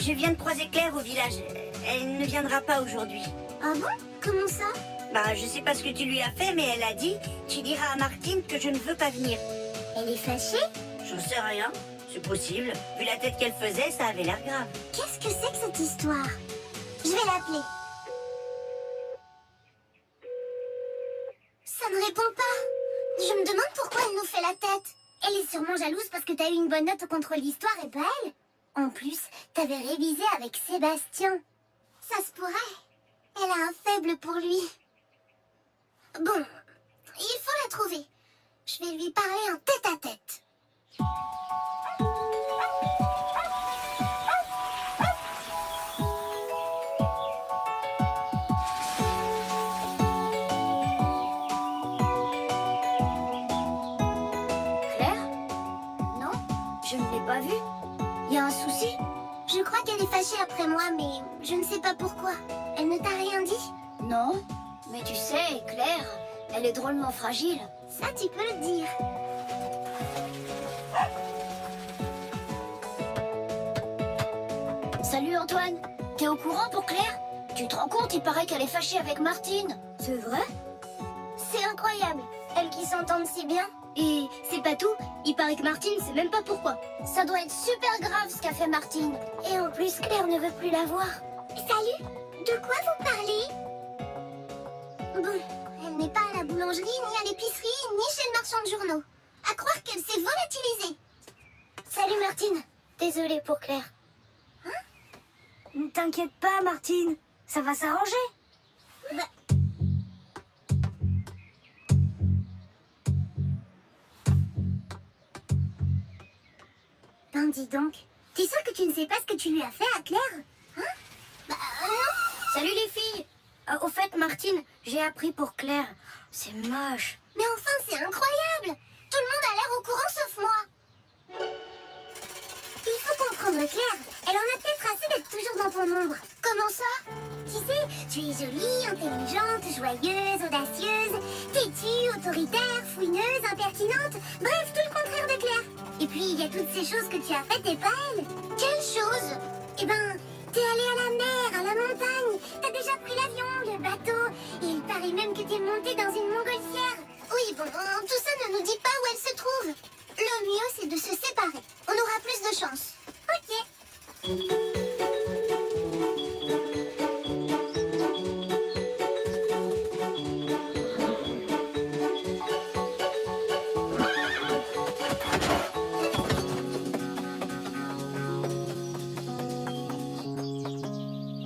Je viens de croiser Claire au village. Elle ne viendra pas aujourd'hui. Ah bon? Comment ça? Bah, je sais pas ce que tu lui as fait, mais elle a dit « Tu diras à Martine que je ne veux pas venir. » Elle est fâchée? Je sais rien. C'est possible. Vu la tête qu'elle faisait, ça avait l'air grave. Qu'est-ce que c'est que cette histoire? Je vais l'appeler. Ça ne répond pas. Je me demande pourquoi elle nous fait la tête. Elle est sûrement jalouse parce que t'as eu une bonne note au contrôle d'histoire et pas elle. En plus, t'avais révisé avec Sébastien. Ça se pourrait. Elle a un faible pour lui. Bon, il faut la trouver. Je vais lui parler en tête-à-tête. Claire? Non, je ne l'ai pas vue. Il y a un souci? Je crois qu'elle est fâchée après moi, mais je ne sais pas pourquoi. Elle ne t'a rien dit? Non, mais tu sais, Claire, elle est drôlement fragile. Ça, tu peux le dire. Salut Antoine, t'es au courant pour Claire? Tu te rends compte, il paraît qu'elle est fâchée avec Martine. C'est vrai? C'est incroyable. Elles qui s'entendent si bien. Et c'est pas tout, il paraît que Martine sait même pas pourquoi. Ça doit être super grave ce qu'a fait Martine. Et en plus, Claire ne veut plus la voir. Salut, de quoi vous parlez? Bon, elle n'est pas à la boulangerie, ni à l'épicerie, ni chez le marchand de journaux. À croire qu'elle s'est volatilisée. Salut Martine, désolée pour Claire. Ne t'inquiète pas, Martine, ça va s'arranger. Bah... Ben dis donc, t'es sûre que tu ne sais pas ce que tu lui as fait à Claire? Hein? Bah non. Salut les filles. Au fait, Martine, j'ai appris pour Claire. C'est moche. Mais enfin, c'est incroyable. Tout le monde a l'air au courant sauf moi. Il faut comprendre Claire. Elle en a peut-être assez d'être toujours dans ton ombre. Comment ça? Tu sais, tu es jolie, intelligente, joyeuse, audacieuse, têtue, autoritaire, fouineuse, impertinente. Bref, tout le contraire de Claire. Et puis, il y a toutes ces choses que tu as faites et pas elle. Quelles choses? Eh ben, t'es allée à la mer, à la montagne. T'as déjà pris l'avion, le bateau. Et il paraît même que t'es montée dans une montgolfière. Oui, bon, tout ça ne nous dit pas où elle se trouve. Le mieux, c'est de se séparer. On aura plus de chance. Ok.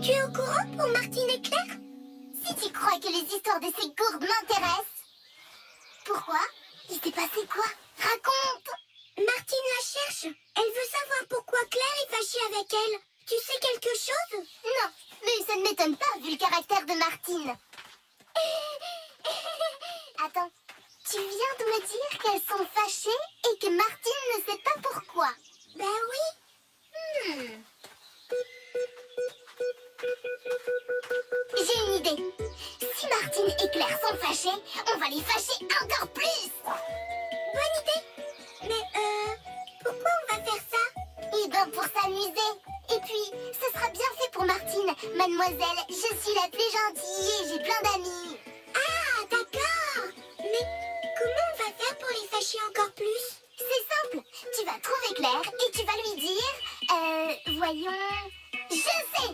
Tu es au courant pour Martine et Claire? Si tu crois que les histoires de ces gourdes m'intéressent. Pourquoi? Il s'est passé quoi? Raconte! Martine la cherche. Elle veut savoir pourquoi Claire est fâchée avec elle. Tu sais quelque chose? Non, mais ça ne m'étonne pas vu le caractère de Martine. Attends, tu viens de me dire qu'elles sont fâchées et que Martine ne sait pas pourquoi. Ben oui. J'ai une idée. Si Martine et Claire sont fâchées, on va les fâcher encore plus. Bonne idée. Mais pourquoi on va faire ça? Eh ben pour s'amuser. Et puis, ce sera bien fait pour Martine. Mademoiselle, je suis la plus gentille et j'ai plein d'amis. Ah, d'accord. Mais comment on va faire pour les fâcher encore plus? C'est simple. Tu vas trouver Claire et tu vas lui dire... voyons... Je sais.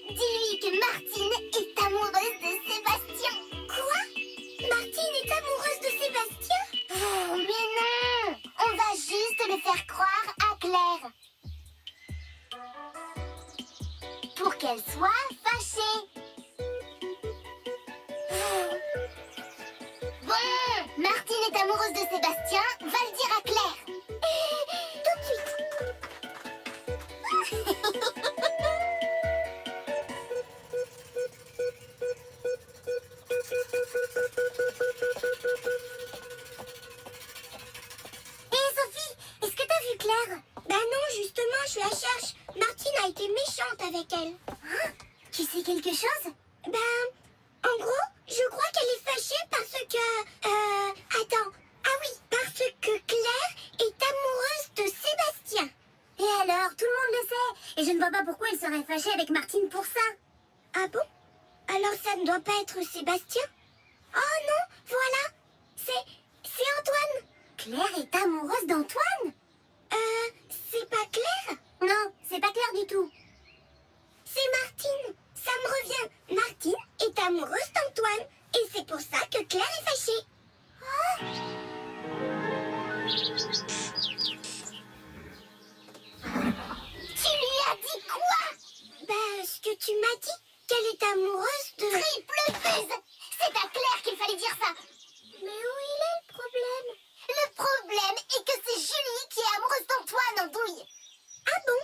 Dis-lui que Martine est amoureuse de Sébastien. Quoi? Martine est amoureuse de Sébastien? Oh, mais non. On va juste le faire croire à Claire. Pour qu'elle soit fâchée. Bon, Martine est amoureuse de Sébastien, va le dire à Claire. Tout de suite. Hé Sophie, est-ce que t'as vu Claire? Bah non, justement, je la cherche. Martine a été méchante avec elle. Hein? Tu sais quelque chose? Ben, en gros, je crois qu'elle est fâchée parce que... Attends. Ah oui, parce que vois pas pourquoi il serait fâché avec Martine pour ça. Ah bon? Alors ça ne doit pas être Sébastien? Oh non, voilà! C'est Antoine! Claire est amoureuse d'Antoine? C'est pas Claire? Non, c'est pas clair du tout. C'est Martine! Ça me revient! Martine est amoureuse d'Antoine! Et c'est pour ça que Claire est fâchée! Oh. Tu lui as dit quoi? Bah, ce que tu m'as dit, qu'elle est amoureuse de... Triple buzz! C'est à Claire qu'il fallait dire ça! Mais où il est le problème? Le problème est que c'est Julie qui est amoureuse d'Antoine, Andouille! Ah bon?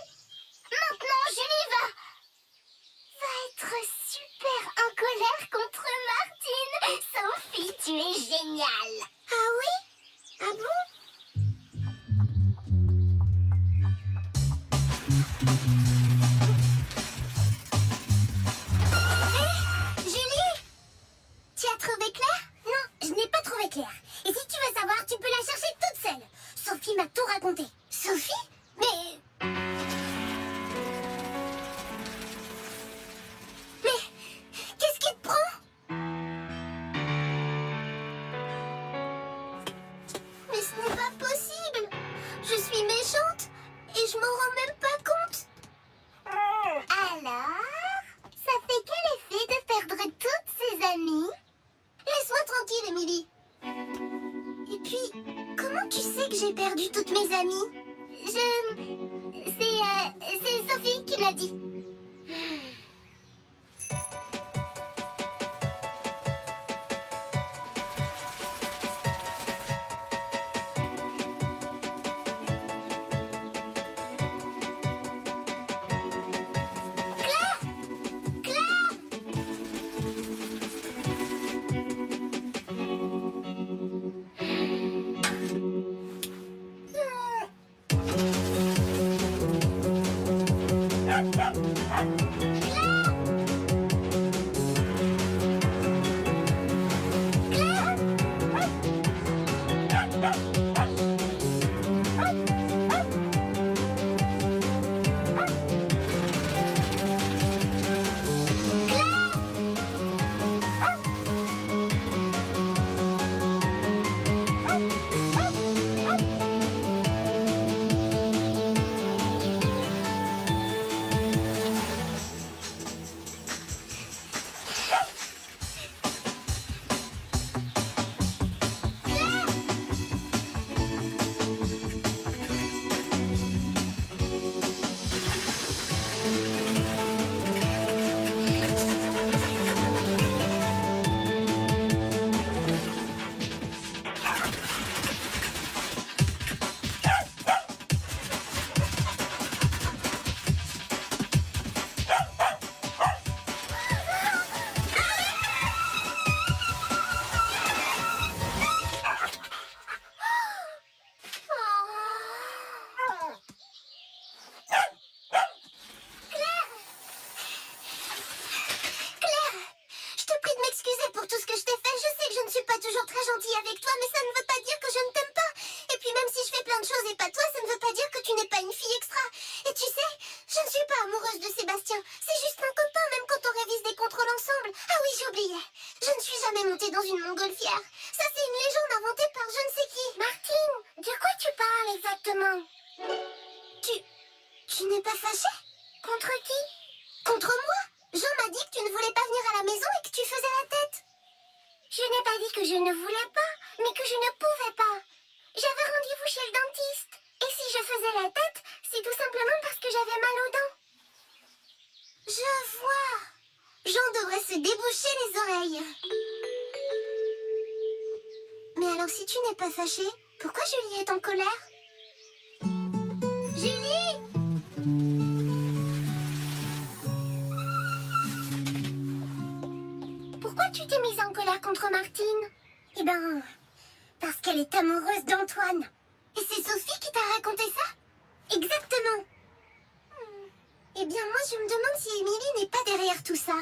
Maintenant, Julie va être super en colère contre Martine! Sophie, tu es géniale! Ah oui? Ah bon? Julie? Tu as trouvé Claire? Non, je n'ai pas trouvé Claire. Et si tu veux savoir, tu peux la chercher toute seule. Sophie m'a tout raconté. Sophie? Mais qu'est-ce qui te prend? Mais ce n'est pas possible! Je suis méchante et je m'en rends même pas compte! Alors? Ça fait quel effet de perdre toutes ses amies? Laisse-moi tranquille, Émilie. Et puis, comment tu sais que j'ai perdu toutes mes amies? C'est Sophie qui m'a dit. Pourquoi Julie est en colère? Julie! Pourquoi tu t'es mise en colère contre Martine? Eh ben, parce qu'elle est amoureuse d'Antoine. Et c'est Sophie qui t'a raconté ça? Exactement. Eh bien, moi, je me demande si Émilie n'est pas derrière tout ça.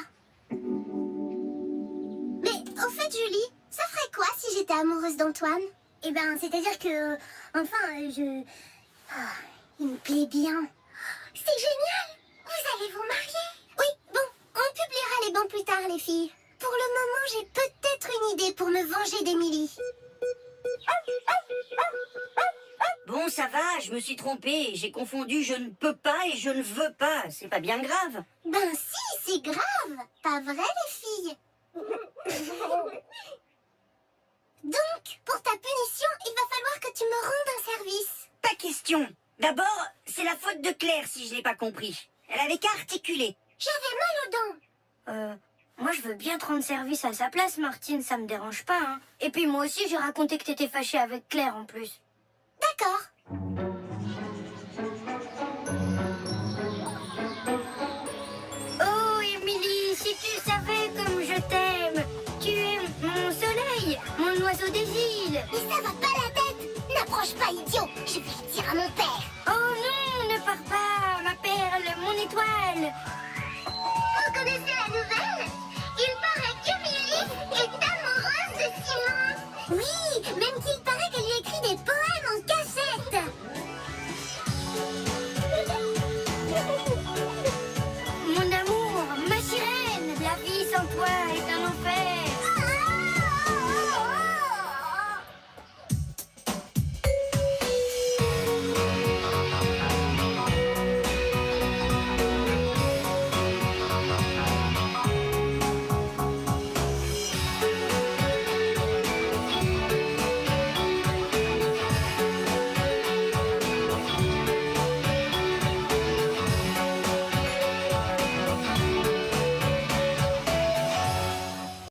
Mais, au fait, Julie, ça ferait quoi si j'étais amoureuse d'Antoine? Eh ben, c'est-à-dire que, enfin, il me plaît bien. C'est génial! Vous allez vous marier? Oui, bon, on publiera les bons plus tard, les filles. Pour le moment, j'ai peut-être une idée pour me venger d'Emily. Bon, ça va, je me suis trompée. J'ai confondu je ne peux pas et je ne veux pas. C'est pas bien grave. Ben si, c'est grave. Pas vrai, les filles? Donc, pour ta punition, il va falloir que tu me rendes un service. Pas question. D'abord, c'est la faute de Claire si je l'ai pas compris. Elle avait qu'à articuler. J'avais mal aux dents. Moi, je veux bien te rendre service à sa place, Martine, ça me dérange pas, hein. Et puis moi aussi, j'ai raconté que t'étais fâchée avec Claire en plus. D'accord. Oh, Émilie, si tu savais comme je t'aime. Tu es mon soleil, mon oiseau des îles. Mais ça va pas la tête. N'approche pas, idiot. Je vais le dire à mon père. Oh non, ne pars pas, ma perle, mon étoile. Vous connaissez la nouvelle? Il paraît qu'Emily est amoureuse de Simon. Oui, même qu'il